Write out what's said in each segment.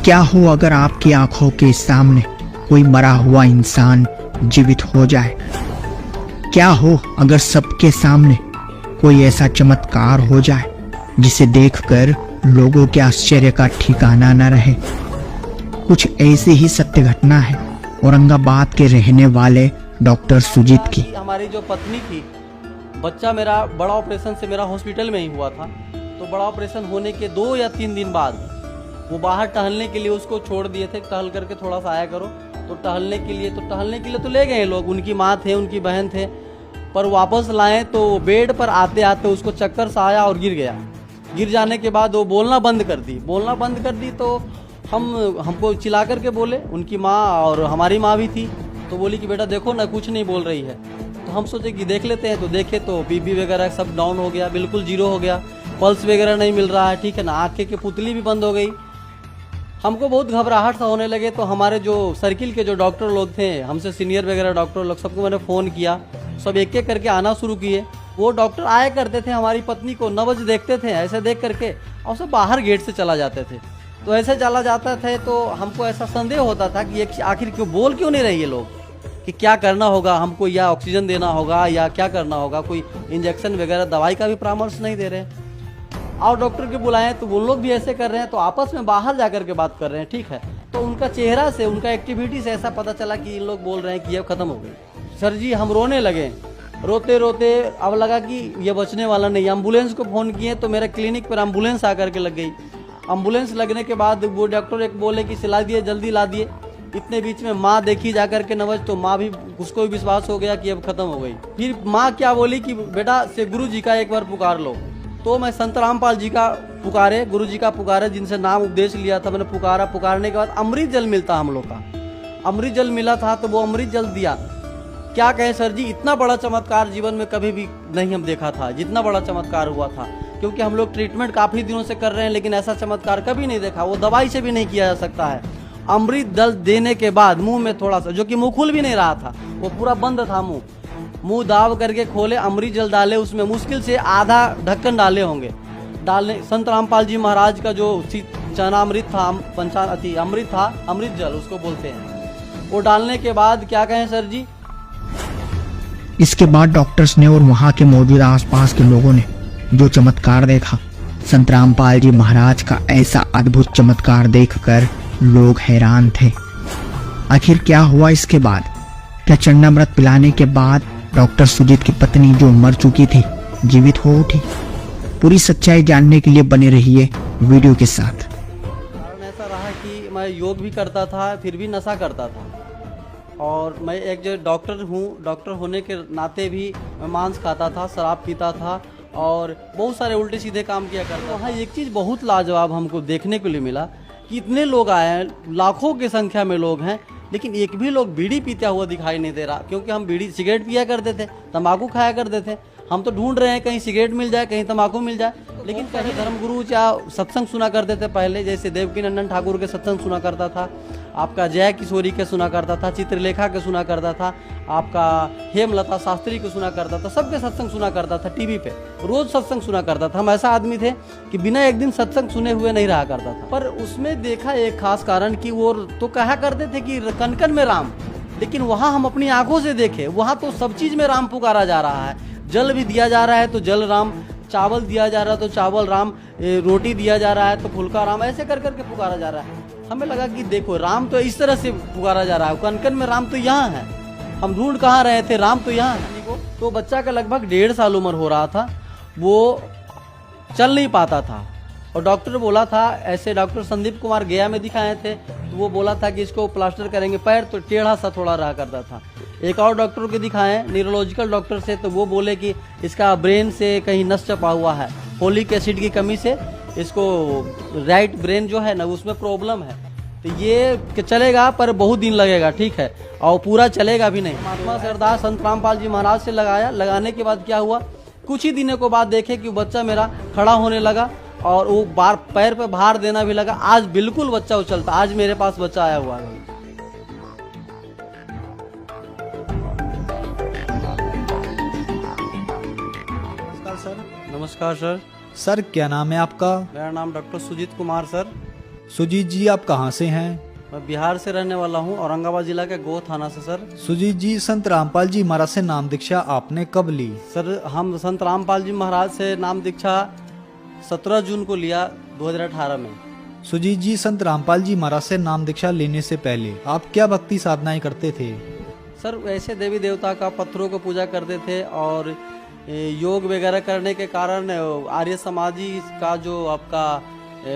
क्या हो अगर आपकी आंखों के सामने कोई मरा हुआ इंसान जीवित हो जाए? क्या हो अगर सबके सामने कोई ऐसा चमत्कार हो जाए जिसे देखकर लोगों के आश्चर्य का ठिकाना न रहे? कुछ ऐसी ही सत्य घटना है औरंगाबाद के रहने वाले डॉक्टर सुजीत की। हमारी जो पत्नी थी, बच्चा मेरा बड़ा ऑपरेशन से मेरा हॉस्पिटल में ही हुआ था। तो बड़ा ऑपरेशन होने के 2 या 3 दिन बाद वो बाहर टहलने के लिए उसको छोड़ दिए थे, टहल करके थोड़ा सा आया करो। तो टहलने के लिए तो ले गए लोग, उनकी माँ थे, उनकी बहन थे, पर वापस लाए तो बेड पर आते आते उसको चक्कर सा आया और गिर गया। गिर जाने के बाद वो बोलना बंद कर दी। तो हमको चिल्ला करके बोले, उनकी माँ और हमारी माँ भी थी, तो बोली कि बेटा देखो ना, कुछ नहीं बोल रही है। तो हम सोचे कि देख लेते हैं। तो देखे तो बीपी वगैरह सब डाउन हो गया, बिल्कुल 0 हो गया, पल्स वगैरह नहीं मिल रहा है, ठीक है ना, आँखें की पुतली भी बंद हो गई। हमको बहुत घबराहट सा होने लगे। तो हमारे जो सर्किल के जो डॉक्टर लोग थे, हमसे सीनियर वगैरह डॉक्टर लोग, सबको मैंने फ़ोन किया, सब एक एक करके आना शुरू किए। वो डॉक्टर आया करते थे, हमारी पत्नी को 9 बजे देखते थे, ऐसे देख करके और सब बाहर गेट से चला जाते थे। तो ऐसे चला जाता थे तो हमको ऐसा संदेह होता था कि ये आखिर बोल क्यों नहीं रहे ये लोग, कि क्या करना होगा हमको, या ऑक्सीजन देना होगा या क्या करना होगा, कोई इंजेक्शन वगैरह दवाई का भी परामर्श नहीं दे रहे। और डॉक्टर के बुलाएं तो वो लोग भी ऐसे कर रहे हैं, तो आपस में बाहर जाकर के बात कर रहे हैं, ठीक है। तो उनका चेहरा से, उनका एक्टिविटी से ऐसा पता चला कि इन लोग बोल रहे हैं कि ये खत्म हो गई। सर जी हम रोने लगे, रोते रोते अब लगा कि ये बचने वाला नहीं। एम्बुलेंस को फ़ोन किए तो मेरे क्लिनिक पर एम्बुलेंस आकर के लग गई। एम्बुलेंस लगने के बाद वो डॉक्टर एक बोले कि सिला दिए, जल्दी ला दिए। इतने बीच में माँ देखी जाकर के 9 बजे, तो माँ भी, उसको भी विश्वास हो गया कि अब खत्म हो गई। फिर माँ क्या बोली कि बेटा से गुरु जी का एक बार पुकार लो। तो मैं संत रामपाल जी का पुकारे, गुरु जी का पुकारे, जिनसे नाम उपदेश लिया था मैंने, पुकारा। पुकारने के बाद अमृत जल मिलता हम लोग का, अमृत जल मिला था, तो वो अमृत जल दिया। क्या कहें सर जी, इतना बड़ा चमत्कार जीवन में कभी भी नहीं हम देखा था, जितना बड़ा चमत्कार हुआ था। क्योंकि हम लोग ट्रीटमेंट काफ़ी दिनों से कर रहे हैं, लेकिन ऐसा चमत्कार कभी नहीं देखा। वो दवाई से भी नहीं किया जा सकता है। अमृत जल देने के बाद मुंह में थोड़ा सा, जो कि मुंह खुल भी नहीं रहा था, वो पूरा बंद था मुंह दाब करके खोले, अमृत जल डाले, उसमें मुश्किल से आधा ढक्कन डाले होंगे। डालने संत रामपाल जी महाराज का जो चना अमृत था, अमृत था, अमृत जल उसको बोलते हैं। वो डालने के बाद क्या कहें सर जी, इसके बाद डॉक्टर्स ने और वहां के मौजूद आसपास के लोगों ने जो चमत्कार देखा, संत रामपाल जी महाराज का ऐसा अद्भुत चमत्कार देखकर लोग हैरान थे। आखिर क्या हुआ इसके बाद? क्या चंडामृत पिलाने के बाद डॉक्टर सुजीत की पत्नी जो मर चुकी थी जीवित हो उठी? पूरी सच्चाई जानने के लिए बने रहिए वीडियो के साथ। कारण ऐसा रहा कि मैं योग भी करता था, फिर भी नशा करता था, और मैं एक जो डॉक्टर हूँ, डॉक्टर होने के नाते भी मैं मांस खाता था, शराब पीता था और बहुत सारे उल्टे सीधे काम किया करता था। वहाँ एक चीज़ बहुत लाजवाब हमको देखने को लिए मिला कि इतने लोग आए हैं, लाखों की संख्या में लोग हैं, लेकिन एक भी लोग बीड़ी पीता हुआ दिखाई नहीं दे रहा। क्योंकि हम बीड़ी सिगरेट पिया करते थे, तंबाकू खाया करते थे। हम तो ढूंढ रहे हैं कहीं सिगरेट मिल जाए, कहीं तंबाकू मिल जाए, लेकिन कहीं धर्मगुरु या सत्संग सुना करते थे पहले, जैसे देवकीनंदन ठाकुर के सत्संग सुना करता था, आपका जय किशोरी के सुना करता था, चित्रलेखा के सुना करता था, आपका हेमलता शास्त्री को सुना करता था, सबके सत्संग सुना करता था टीवी पे, रोज सत्संग सुना करता था। हम ऐसा आदमी थे कि बिना एक दिन सत्संग सुने हुए नहीं रहा करता था। पर उसमें देखा एक खास कारण कि वो तो कहा करते थे कि कन कन में राम, लेकिन वहाँ हम अपनी आंखों से देखे, वहाँ तो सब चीज में राम पुकारा जा रहा है। जल भी दिया जा रहा है तो जल राम, चावल दिया जा रहा है तो चावल राम, रोटी दिया जा रहा है तो फुल्का राम, ऐसे कर करके पुकारा जा रहा है। हमें लगा कि देखो राम तो इस तरह से पुकारा जा रहा है, कनकन में राम तो यहाँ है, हम ढूंढ कहाँ रहे थे, राम तो यहाँ है। तो बच्चा का लगभग 1.5 साल उम्र हो रहा था, वो चल नहीं पाता था, और डॉक्टर बोला था, ऐसे डॉक्टर संदीप कुमार गया में दिखाए थे, तो वो बोला था कि इसको प्लास्टर करेंगे। पैर तो टेढ़ा सा थोड़ा रहा करता था। एक और डॉक्टर को दिखाएं, न्यूरोलॉजिकल डॉक्टर से, तो वो बोले कि इसका ब्रेन से कहीं नस चपा हुआ है, फोलिक एसिड की कमी से इसको राइट ब्रेन जो है ना, उसमें प्रॉब्लम है। तो ये चलेगा पर बहुत दिन लगेगा, ठीक है, और पूरा चलेगा भी नहीं। महात्मा से अरदास संत रामपाल जी महाराज से लगाया। लगाने के बाद क्या हुआ, कुछ ही दिनों के बाद देखे कि बच्चा मेरा खड़ा होने लगा और वो बार पैर पे भार देना भी लगा। आज बिल्कुल बच्चा उछलता, आज मेरे पास बच्चा आया हुआ है। सर नमस्कार सर। सर क्या नाम है आपका? मेरा नाम डॉक्टर सुजीत कुमार सर। सुजीत जी, आप कहाँ से हैं? मैं बिहार से रहने वाला हूँ, औरंगाबाद जिला के गोह थाना से सर। सुजीत जी, संत रामपाल जी महाराज से नाम दीक्षा आपने कब ली? सर हम संत रामपाल जी महाराज से नाम दीक्षा 17 जून को लिया 2018 में। सुजीत जी, संत रामपाल जी महाराज से नाम दीक्षा लेने से पहले आप क्या भक्ति साधनाएं करते थे? सर ऐसे देवी देवता का पत्थरों को पूजा करते थे और योग वगैरह करने के कारण आर्य समाजी का जो आपका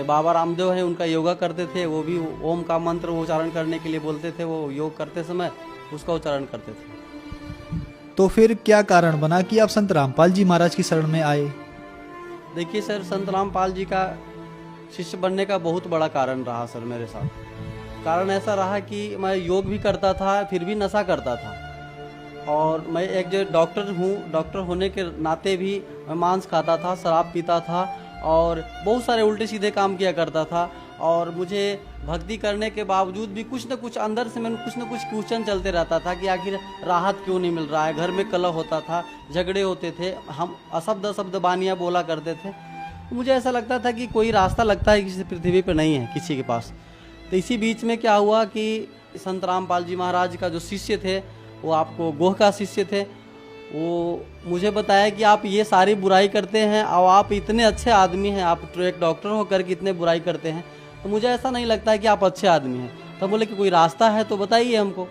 बाबा रामदेव है उनका योगा करते थे, वो भी ओम का मंत्र उच्चारण करने के लिए बोलते थे, वो योग करते समय उसका उच्चारण करते थे। तो फिर क्या कारण बना कि आप संत रामपाल जी महाराज की शरण में आए? देखिए सर, संत रामपाल जी का शिष्य बनने का बहुत बड़ा कारण रहा सर मेरे साथ। कारण ऐसा रहा कि मैं योग भी करता था, फिर भी नशा करता था, और मैं एक जो डॉक्टर हूँ, डॉक्टर होने के नाते भी मैं मांस खाता था, शराब पीता था और बहुत सारे उल्टे सीधे काम किया करता था। और मुझे भक्ति करने के बावजूद भी कुछ न कुछ अंदर से मैंने कुछ न कुछ क्वेश्चन चलते रहता था कि आखिर राहत क्यों नहीं मिल रहा है। घर में कलह होता था, झगड़े होते थे, हम अशब्द बानियाँ बोला करते थे। मुझे ऐसा लगता था कि कोई रास्ता लगता है किसी पृथ्वी पर नहीं है किसी के पास। तो इसी बीच में क्या हुआ कि संत रामपाल जी महाराज का जो शिष्य थे, वो आपको गोह का शिष्य थे, वो मुझे बताया कि आप ये सारी बुराई करते हैं और आप इतने अच्छे आदमी हैं, आप एक डॉक्टर होकर के इतने बुराई करते हैं, तो मुझे ऐसा नहीं लगता है कि आप अच्छे आदमी हैं। तो बोले कि कोई रास्ता है तो बताइए हमको।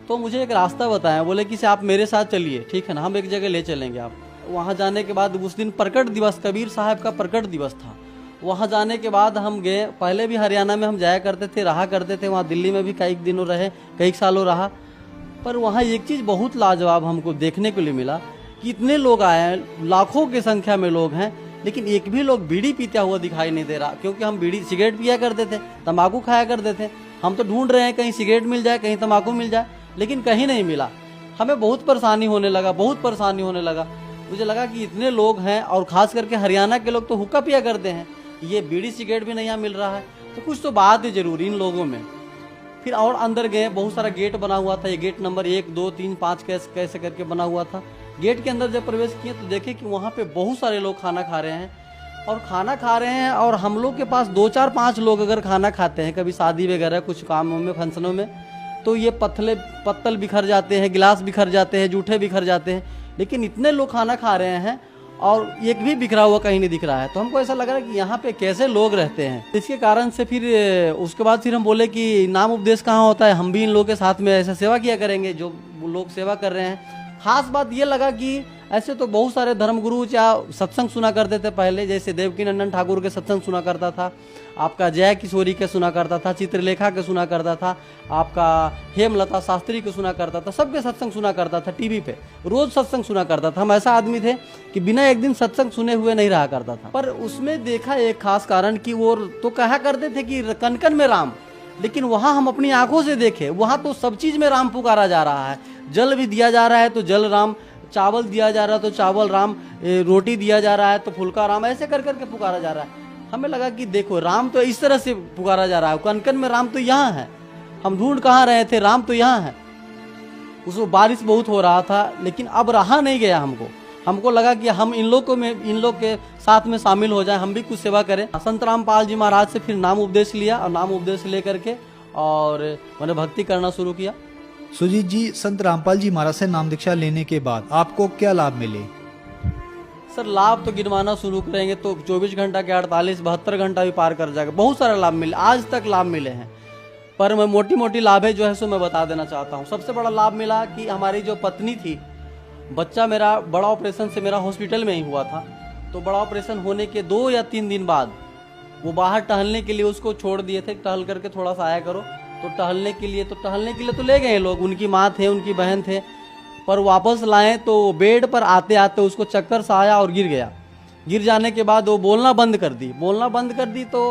तो मुझे एक रास्ता बताया, बोले कि आप मेरे साथ चलिए, ठीक है ना, हम एक जगह ले चलेंगे आप। वहाँ जाने के बाद उस दिन प्रकट दिवस, कबीर साहब का प्रकट दिवस था। वहाँ जाने के बाद हम गए, पहले भी हरियाणा में हम जाया करते थे, रहा करते थे, वहाँ दिल्ली में भी कई दिनों रहे, कई सालों रहा। पर वहाँ एक चीज़ बहुत लाजवाब हमको देखने को लिए मिला कि इतने लोग आए हैं, लाखों की संख्या में लोग हैं, लेकिन एक भी लोग बीड़ी पीता हुआ दिखाई नहीं दे रहा। क्योंकि हम बीड़ी सिगरेट पिया करते थे, तंबाकू खाया करते थे, हम तो ढूंढ रहे हैं कहीं सिगरेट मिल जाए, कहीं तंबाकू मिल जाए, लेकिन कहीं नहीं मिला। हमें बहुत परेशानी होने लगा, बहुत परेशानी होने लगा। मुझे लगा कि इतने लोग हैं और ख़ास करके हरियाणा के लोग तो हुक्का पिया करते हैं, ये बीड़ी सिगरेट भी नहीं मिल रहा है, तो कुछ तो बात है जरूर इन लोगों में। फिर और अंदर गए, बहुत सारा गेट बना हुआ था, ये गेट नंबर 1, 2, 3, 5 कैसे करके बना हुआ था। गेट के अंदर जब प्रवेश किए तो देखे कि वहाँ पे बहुत सारे लोग खाना खा रहे हैं, और खाना खा रहे हैं, और हम लोग के पास 2, 4, 5 लोग अगर खाना खाते हैं कभी शादी वगैरह कुछ कामों में, फंक्शनों में, तो ये पत्तल बिखर जाते हैं, गिलास बिखर जाते हैं, जूठे बिखर जाते हैं। लेकिन इतने लोग खाना खा रहे हैं और एक भी बिखरा हुआ कहीं नहीं दिख रहा है। तो हमको ऐसा लग रहा है कि यहाँ पे कैसे लोग रहते हैं। इसके कारण से फिर उसके बाद फिर हम बोले कि नाम उपदेश कहाँ होता है, हम भी इन लोगों के साथ में ऐसा सेवा किया करेंगे जो लोग सेवा कर रहे हैं। खास बात ये लगा कि ऐसे तो बहुत सारे धर्मगुरु या सत्संग सुना करते थे पहले, जैसे देवकीनंदन ठाकुर के सत्संग सुना करता था, आपका जय किशोरी के सुना करता था, चित्रलेखा के सुना करता था, आपका हेमलता शास्त्री के सुना करता था, सबके सत्संग सुना करता था टीवी पे, रोज सत्संग सुना करता था। हम ऐसा आदमी थे कि बिना एक दिन सत्संग सुने हुए नहीं रहा करता था। पर उसमें देखा एक खास कारण कि वो तो कहा करते थे कि कन कन में राम, लेकिन वहाँ हम अपनी आंखों से देखे, वहाँ तो सब चीज में राम पुकारा जा रहा है। जल भी दिया जा रहा है तो जल राम, चावल दिया जा रहा है तो चावल राम, रोटी दिया जा रहा है तो फुल्का राम, ऐसे कर करके पुकारा जा रहा है। हमें लगा कि देखो राम तो इस तरह से पुकारा जा रहा है, कन कन में राम तो यहाँ है, हम ढूंढ कहाँ रहे थे, राम तो यहाँ है। उसमें बारिश बहुत हो रहा था, लेकिन अब रहा नहीं गया हमको लगा कि हम इन लोग के साथ में शामिल हो जाए, हम भी कुछ सेवा करें। संत रामपाल जी महाराज से फिर नाम उपदेश लिया, और नाम उपदेश लेकर के और मैंने भक्ति करना शुरू किया। सुजीत जी, संत रामपाल जी महाराज से नाम दीक्षा लेने के बाद आपको क्या लाभ मिले? सर लाभ तो गिनवाना शुरू करेंगे तो 24 घंटा के 48, 72 घंटा भी पार कर जाएगा। बहुत सारे लाभ मिले, आज तक लाभ मिले हैं, पर मैं मोटी लाभ है जो है सो मैं बता देना चाहता हूँ। सबसे बड़ा लाभ मिला कि हमारी जो पत्नी थी, बच्चा मेरा बड़ा ऑपरेशन से मेरा हॉस्पिटल में ही हुआ था, तो बड़ा ऑपरेशन होने के 2 या 3 दिन बाद वो बाहर टहलने के लिए उसको छोड़ दिए थे, टहल करके थोड़ा सा आया करो। तो टहलने के लिए तो ले गए लोग, उनकी माँ थे, उनकी बहन थे, पर वापस लाए तो बेड पर आते आते उसको चक्कर सा आया और गिर गया। गिर जाने के बाद वो बोलना बंद कर दी। तो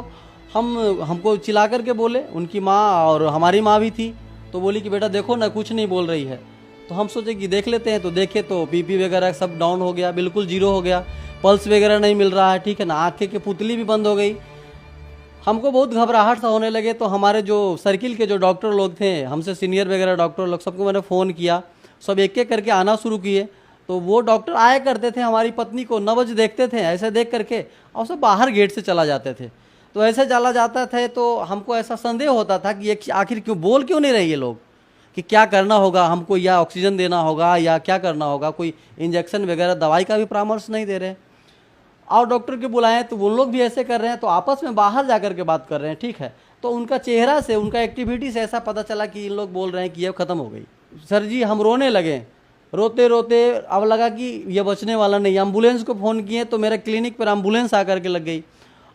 हमको चिल्ला करके बोले, उनकी माँ और हमारी माँ भी थी, तो बोली कि बेटा देखो ना, कुछ नहीं बोल रही है। तो हम सोचे कि देख लेते हैं, तो देखे तो बीपी वगैरह सब डाउन हो गया, बिल्कुल 0 हो गया, पल्स वगैरह नहीं मिल रहा है, ठीक है ना, आँखें की पुतली भी बंद हो गई। हमको बहुत घबराहट सा होने लगे। तो हमारे जो सर्किल के जो डॉक्टर लोग थे, हमसे सीनियर वगैरह डॉक्टर लोग, सबको मैंने फ़ोन किया, सब एक एक करके आना शुरू किए। तो वो डॉक्टर आया करते थे, हमारी पत्नी को नब्ज देखते थे, ऐसे देख करके, और सब बाहर गेट से चला जाते थे। तो ऐसे चला जाता था, तो हमको ऐसा संदेह होता था कि ये आखिर क्यों बोल क्यों नहीं रहे ये लोग, कि क्या करना होगा हमको, या ऑक्सीजन देना होगा या क्या करना होगा, कोई इंजेक्शन वगैरह दवाई का भी परामर्श नहीं दे रहे। और डॉक्टर के बुलाएं तो वो लोग भी ऐसे कर रहे हैं, तो आपस में बाहर जा कर के बात कर रहे हैं, ठीक है। तो उनका चेहरा से, उनका एक्टिविटी से ऐसा पता चला कि इन लोग बोल रहे हैं कि ये ख़त्म हो गई। सर जी हम रोने लगे, रोते रोते अब लगा कि ये बचने वाला नहीं। एम्बुलेंस को फ़ोन किए तो मेरे क्लिनिक पर एम्बुलेंस आकर के लग गई।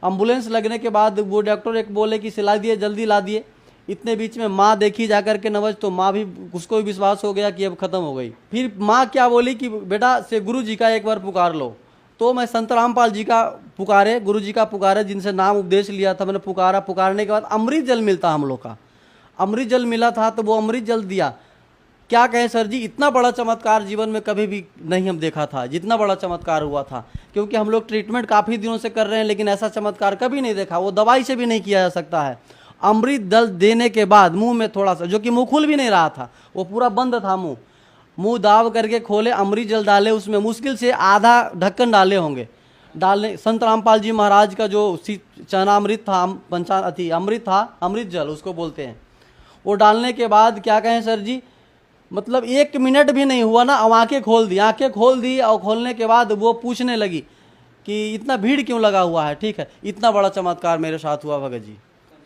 एम्बुलेंस लगने के बाद वो डॉक्टर एक बोले कि सिला दिए, जल्दी ला दिए। इतने बीच में माँ देखी जाकर के नवज, तो माँ भी, उसको भी विश्वास हो गया कि अब ख़त्म हो गई। फिर माँ क्या बोली कि बेटा से गुरु जी का एक बार पुकार लो। तो मैं संत रामपाल जी का पुकारे, गुरु जी का पुकारे, जिनसे नाम उपदेश लिया था मैंने, पुकारा। पुकारने के बाद अमृत जल मिलता हम लोग का, अमृत जल मिला था, तो वो अमृत जल दिया। क्या कहें सर जी, इतना बड़ा चमत्कार जीवन में कभी भी नहीं हम देखा था, जितना बड़ा चमत्कार हुआ था। क्योंकि हम लोग ट्रीटमेंट काफ़ी दिनों से कर रहे हैं, लेकिन ऐसा चमत्कार कभी नहीं देखा। वो दवाई से भी नहीं किया जा सकता है। अमृत जल देने के बाद मुंह में थोड़ा सा, जो कि मुंह खुल भी नहीं रहा था, वो पूरा बंद था मुंह दाव करके खोले, अमृत जल डाले, उसमें मुश्किल से आधा ढक्कन डाले होंगे। डालने संत रामपाल जी महाराज का जो चरणामृत था, अमृत था, अमृत जल उसको बोलते हैं। वो डालने के बाद क्या कहें सर जी, मतलब 1 मिनट भी नहीं हुआ ना, अब आंखें खोल दी। और खोलने के बाद वो पूछने लगी कि इतना भीड़ क्यों लगा हुआ है, ठीक है। इतना बड़ा चमत्कार मेरे साथ हुआ भगत जी,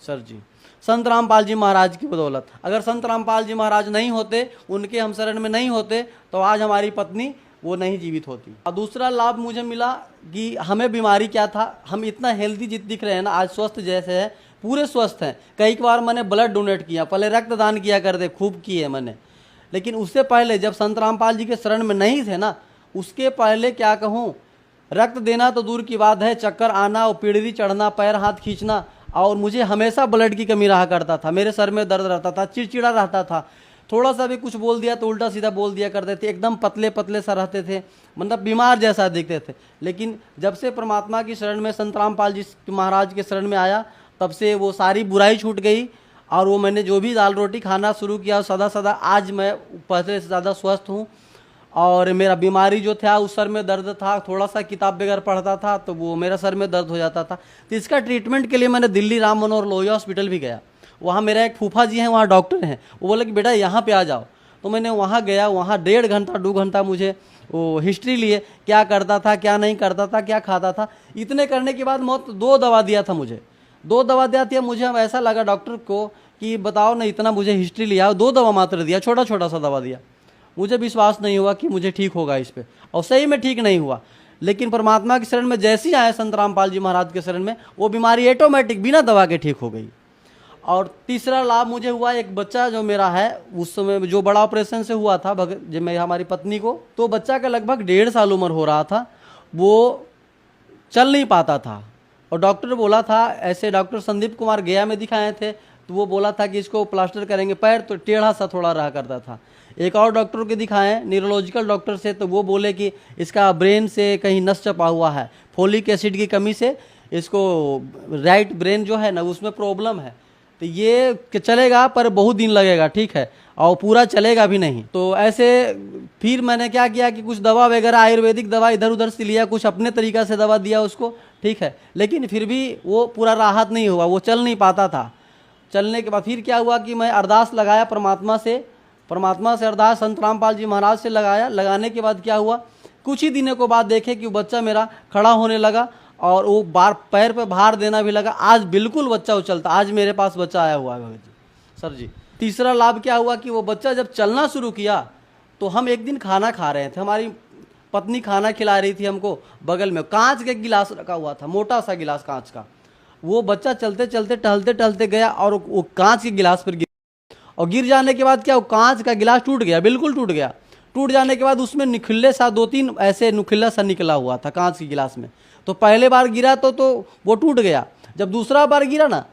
सर जी, संत रामपाल जी महाराज की बदौलत। अगर संत रामपाल जी महाराज नहीं होते, उनके हम शरण में नहीं होते, तो आज हमारी पत्नी वो नहीं जीवित होती। और दूसरा लाभ मुझे मिला कि हमें बीमारी क्या था, हम इतना हेल्दी दिख रहे हैं ना, आज स्वस्थ जैसे है, पूरे स्वस्थ हैं। कई बार मैंने ब्लड डोनेट किया, पहले रक्तदान किया करते, खूब किए मैंने। लेकिन उससे पहले जब संत रामपाल जी के शरण में नहीं थे ना, उसके पहले क्या कहूँ, रक्त देना तो दूर की बात है, चक्कर आना और पीढ़ी चढ़ना, पैर हाथ खींचना, और मुझे हमेशा ब्लड की कमी रहा करता था। मेरे सर में दर्द रहता था, चिड़चिड़ा रहता था, थोड़ा सा भी कुछ बोल दिया तो उल्टा सीधा बोल दिया करते थे, एकदम पतले पतले सा रहते थे, मतलब बीमार जैसा दिखते थे। लेकिन जब से परमात्मा की शरण में, संत रामपाल जी महाराज के शरण में आया, तब से वो सारी बुराई छूट गई। और वो मैंने जो भी दाल रोटी खाना शुरू किया, सदा आज मैं पहले से ज़्यादा स्वस्थ हूँ। और मेरा बीमारी जो था, उस सर में दर्द था, थोड़ा सा किताब वगैरह पढ़ता था तो वो मेरा सर में दर्द हो जाता था। तो इसका ट्रीटमेंट के लिए मैंने दिल्ली राम मनोहर लोहिया हॉस्पिटल भी गया। वहाँ मेरा एक फूफा जी हैं, वहाँ डॉक्टर हैं, वो बोले कि बेटा यहाँ पे आ जाओ। तो मैंने वहाँ गया, वहाँ 1.5 घंटा 2 घंटा मुझे वो हिस्ट्री लिए, क्या करता था, क्या नहीं करता था, क्या खाता था। इतने करने के बाद मौत 2 दवा दिया था मुझे, 2 दवा दिया था मुझे। ऐसा लगा डॉक्टर को कि बताओ ना, इतना मुझे हिस्ट्री लिया, 2 दवा मात्र दिया, छोटा छोटा सा दवा दिया। मुझे विश्वास नहीं हुआ कि मुझे ठीक होगा इस पर, और सही में ठीक नहीं हुआ। लेकिन परमात्मा की शरण में जैसे ही आए संत रामपाल जी महाराज के शरण में, वो बीमारी ऑटोमेटिक बिना दवा के ठीक हो गई। और तीसरा लाभ मुझे हुआ, एक बच्चा जो मेरा है, उस समय जो बड़ा ऑपरेशन से हुआ था जब मैं हमारी पत्नी को, तो बच्चा का लगभग 1.5 साल उम्र हो रहा था, वो चल नहीं पाता था। और डॉक्टर बोला था, ऐसे डॉक्टर संदीप कुमार गया में दिखाए थे, तो वो बोला था कि इसको प्लास्टर करेंगे। पैर तो टेढ़ा सा थोड़ा रहा करता था। एक और डॉक्टर के दिखाएं, न्यूरोलॉजिकल डॉक्टर से, तो वो बोले कि इसका ब्रेन से कहीं नस चपा हुआ है, फोलिक एसिड की कमी से इसको राइट ब्रेन जो है ना, उसमें प्रॉब्लम है। तो ये चलेगा पर बहुत दिन लगेगा, ठीक है, और पूरा चलेगा भी नहीं। तो ऐसे फिर मैंने क्या किया कि कुछ दवा वगैरह, आयुर्वेदिक दवा इधर उधर से लिया, कुछ अपने तरीक़ा से दवा दिया उसको, ठीक है। लेकिन फिर भी वो पूरा राहत नहीं हुआ, वो चल नहीं पाता था। चलने के बाद फिर क्या हुआ कि मैं अरदास लगाया परमात्मा से अरदास संत रामपाल जी महाराज से लगाया। लगाने के बाद क्या हुआ, कुछ ही दिनों के बाद देखे कि वो बच्चा मेरा खड़ा होने लगा और वो पैर पे भार देना भी लगा। आज बिल्कुल बच्चा उछलता, आज मेरे पास बच्चा आया हुआ है भगत जी, सर जी। तीसरा लाभ क्या हुआ कि वो बच्चा जब चलना शुरू किया, तो हम एक दिन खाना खा रहे थे, हमारी पत्नी खाना खिला रही थी हमको, बगल में कांच का गिलास रखा हुआ था, मोटा सा गिलास कांच का। वो बच्चा चलते चलते टहलते टहलते गया और वो कांच के गिलास पर और गिर जाने के बाद क्या, वो कांच का गिलास टूट गया, बिल्कुल टूट गया। टूट जाने के बाद उसमें निखिल्ले सा 2-3 ऐसे नुखिल्ला सा निकला हुआ था कांच के गिलास में। तो पहले बार गिरा तो वो टूट गया, जब दूसरा बार गिरा ना,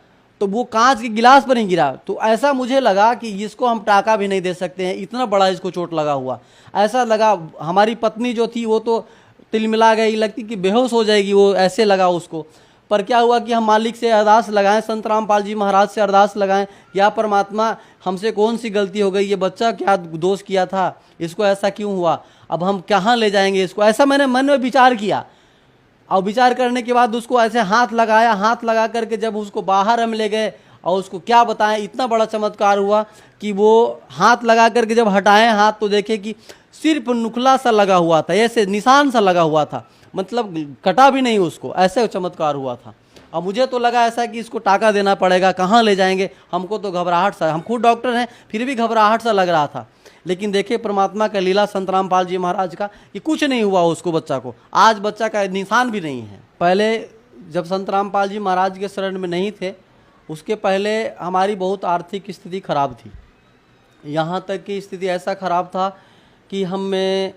तो वो कांच के गिलास पर ही गिरा। तो ऐसा मुझे लगा कि इसको हम टाका भी नहीं दे सकते हैं, इतना बड़ा इसको चोट लगा हुआ। ऐसा लगा, हमारी पत्नी जो थी वो तो तिलमिला गई, लगती कि बेहोश हो जाएगी, वो ऐसे लगा उसको। पर क्या हुआ कि हम मालिक से अरदास लगाएं, संत रामपाल जी महाराज से अरदास लगाएं, या परमात्मा हमसे कौन सी गलती हो गई, ये बच्चा क्या दोष किया था, इसको ऐसा क्यों हुआ, अब हम कहाँ ले जाएंगे इसको। ऐसा मैंने मन में विचार किया और विचार करने के बाद उसको ऐसे हाथ लगाया, हाथ लगा करके जब उसको बाहर हम ले गए और उसको क्या बताएं, इतना बड़ा चमत्कार हुआ कि वो हाथ लगा करके जब हटाएं हाथ तो देखे कि सिर्फ नुखला सा लगा हुआ था, ऐसे निशान सा लगा हुआ था, मतलब कटा भी नहीं उसको, ऐसे चमत्कार हुआ था। अब मुझे तो लगा ऐसा कि इसको टाका देना पड़ेगा, कहाँ ले जाएंगे, हमको तो घबराहट सा, हम खुद डॉक्टर हैं फिर भी घबराहट सा लग रहा था। लेकिन देखिए परमात्मा का लीला संत रामपाल जी महाराज का कि कुछ नहीं हुआ उसको, बच्चा को आज बच्चा का निशान भी नहीं है। पहले जब संत रामपाल जी महाराज के शरण में नहीं थे उसके पहले हमारी बहुत आर्थिक स्थिति खराब थी, यहाँ तक कि स्थिति ऐसा खराब था कि हमें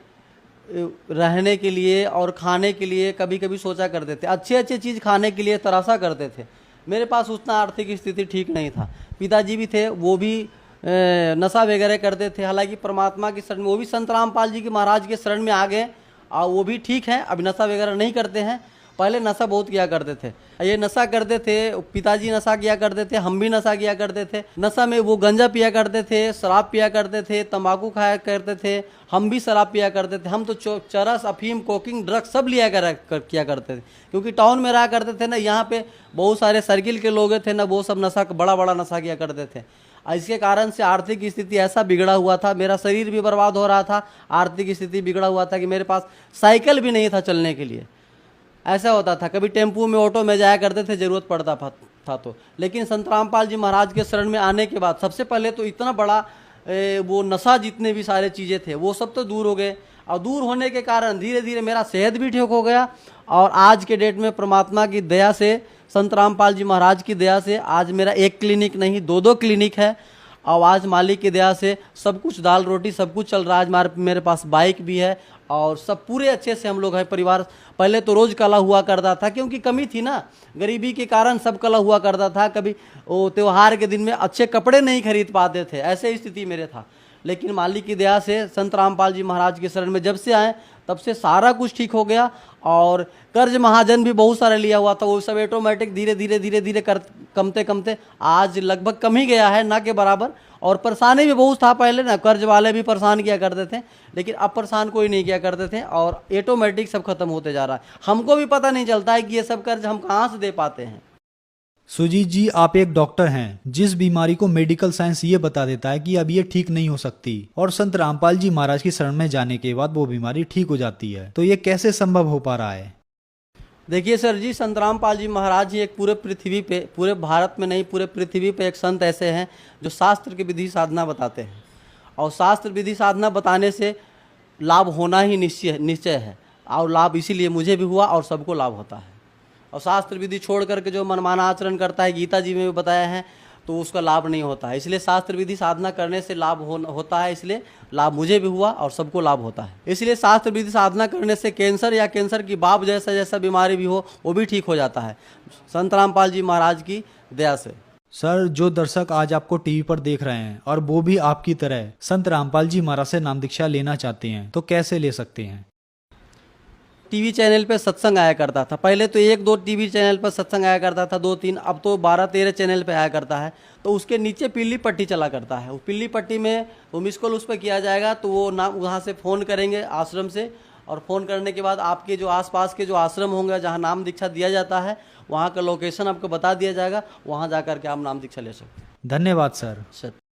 रहने के लिए और खाने के लिए कभी कभी सोचा करते थे, अच्छे अच्छे चीज़ खाने के लिए तरासा करते थे। मेरे पास उतना आर्थिक स्थिति ठीक नहीं था। पिताजी भी थे, वो भी नशा वगैरह करते थे। हालांकि परमात्मा की शरण में, वो भी संत रामपाल जी के महाराज के शरण में आ गए और वो भी ठीक हैं, अभी नशा वगैरह नहीं करते हैं। पहले नशा बहुत किया करते थे, ये नशा करते थे, पिताजी नशा किया करते थे, हम भी नशा किया करते थे। नशा में वो गंजा पिया करते थे, शराब पिया करते थे, तंबाकू खाया करते थे, हम भी शराब पिया करते थे। हम तो चरस, अफीम, कोकिंग, ड्रग्स सब लिया किया करते थे, क्योंकि टाउन में रहा करते थे ना, यहाँ पे बहुत सारे सर्किल के लोग थे ना, वो सब नशा, बड़ा बड़ा नशा किया करते थे। इसके कारण से आर्थिक स्थिति ऐसा बिगड़ा हुआ था, मेरा शरीर भी बर्बाद हो रहा था, आर्थिक स्थिति बिगड़ा हुआ था कि मेरे पास साइकिल भी नहीं था चलने के लिए। ऐसा होता था, कभी टेम्पू में, ऑटो में जाया करते थे जरूरत पड़ता था तो। लेकिन संत रामपाल जी महाराज के शरण में आने के बाद सबसे पहले तो इतना बड़ा वो नशा, जितने भी सारे चीज़ें थे वो सब तो दूर हो गए, और दूर होने के कारण धीरे धीरे मेरा सेहत भी ठीक हो गया। और आज के डेट में परमात्मा की दया से, संत रामपाल जी महाराज की दया से आज मेरा एक क्लिनिक नहीं, दो क्लिनिक है। और आज मालिक की दया से सब कुछ, दाल रोटी सब कुछ चल रहा है। आज मेरे पास बाइक भी है और सब पूरे अच्छे से हम लोग हैं परिवार। पहले तो रोज़ कला हुआ करता था, क्योंकि कमी थी ना, गरीबी के कारण सब कला हुआ करता था। कभी वो त्यौहार के दिन में अच्छे कपड़े नहीं खरीद पाते थे, ऐसे स्थिति मेरे था। लेकिन मालिक की दया से संत रामपाल जी महाराज के शरण में जब से आए तब से सारा कुछ ठीक हो गया। और कर्ज महाजन भी बहुत सारा लिया हुआ था, वो सब ऑटोमेटिक धीरे धीरे कमते कमते आज लगभग कम ही गया है, ना के बराबर। और परेशानी भी बहुत था पहले ना, कर्ज वाले भी परेशान किया करते थे, लेकिन अब परेशान कोई नहीं किया करते थे और ऑटोमेटिक सब खत्म होते जा रहा है। हमको भी पता नहीं चलता है कि ये सब कर्ज हम कहाँ से दे पाते हैं। सुजीत जी, आप एक डॉक्टर हैं, जिस बीमारी को मेडिकल साइंस ये बता देता है कि अब ये ठीक नहीं हो सकती, और संत रामपाल जी महाराज की शरण में जाने के बाद वो बीमारी ठीक हो जाती है, तो ये कैसे संभव हो पा रहा है? देखिए सर जी, संत रामपाल जी महाराज जी एक पूरे पृथ्वी पे, पूरे भारत में नहीं पूरे पृथ्वी पे एक संत ऐसे हैं जो शास्त्र की विधि साधना बताते हैं। और शास्त्र विधि साधना बताने से लाभ होना ही निश्चय है, और लाभ इसीलिए मुझे भी हुआ और सबको लाभ होता है। और शास्त्र विधि छोड़ करके जो मनमाना आचरण करता है, गीता जी में भी बताया है, तो उसका लाभ नहीं होता है। इसलिए शास्त्र विधि साधना करने से लाभ होता है, इसलिए लाभ मुझे भी हुआ और सबको लाभ होता है। इसलिए शास्त्र विधि साधना करने से कैंसर या कैंसर की बाप जैसा बीमारी भी हो वो भी ठीक हो जाता है, संत रामपाल जी महाराज की दया से। सर, जो दर्शक आज आपको टीवी पर देख रहे हैं और वो भी आपकी तरह संत रामपाल जी महाराज से नाम दीक्षा लेना चाहते हैं, तो कैसे ले सकते हैं? टीवी चैनल पे सत्संग आया करता था, पहले तो 1-2 टीवी चैनल पर सत्संग आया करता था, 2-3, अब तो 12-13 चैनल पे आया करता है। तो उसके नीचे पीली पट्टी चला करता है, उस पीली पट्टी में वो मिस कॉल उस पर किया जाएगा, तो वो नाम वहाँ से फ़ोन करेंगे आश्रम से, और फ़ोन करने के बाद आपके जो आसपास के जो आश्रम होंगे जहाँ नाम दीक्षा दिया जाता है, वहाँ का लोकेशन आपको बता दिया जाएगा, वहाँ जा कर के आप नाम दीक्षा ले सकते हैं। धन्यवाद सर।